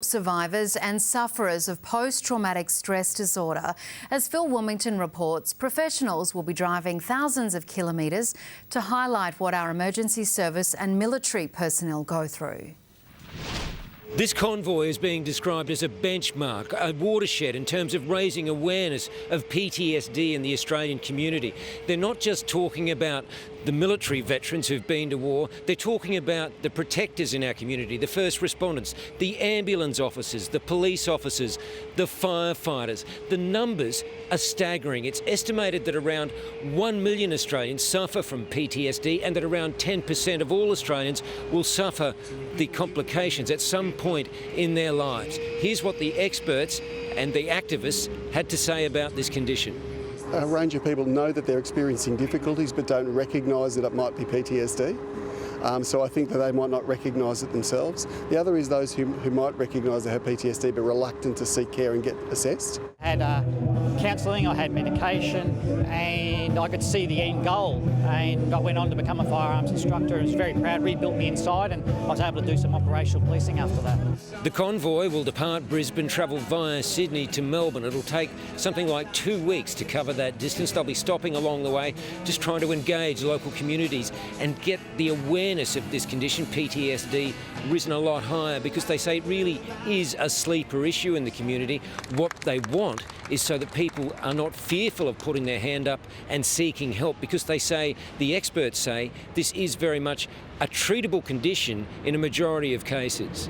Survivors and sufferers of post-traumatic stress disorder. As Phil Wilmington reports, professionals will be driving thousands of kilometres to highlight what our emergency service and military personnel go through. This convoy is being described as a benchmark, a watershed in terms of raising awareness of PTSD in the Australian community. They're not just talking about the military veterans who've been to war, they're talking about the protectors in our community, the first responders, the ambulance officers, the police officers, the firefighters. The numbers are staggering. It's estimated that around 1 million Australians suffer from PTSD and that around 10% of all Australians will suffer the complications at some point in their lives. Here's what the experts and the activists had to say about this condition. A range of people know that they're experiencing difficulties but don't recognise that it might be PTSD. So I think that they might not recognise it themselves. The other is those who might recognise they have PTSD but reluctant to seek care and get assessed. I had counselling, I had medication, and I could see the end goal. And I went on to become a firearms instructor and was very proud, rebuilt me inside, and I was able to do some operational policing after that. The convoy will depart Brisbane, travel via Sydney to Melbourne. It'll take something like 2 weeks to cover that distance. They'll be stopping along the way, just trying to engage local communities and get the awareness of this condition, PTSD, risen a lot higher, because they say it really is a sleeper issue in the community. What they want is so that people are not fearful of putting their hand up and seeking help, because they say, the experts say, this is very much a treatable condition in a majority of cases.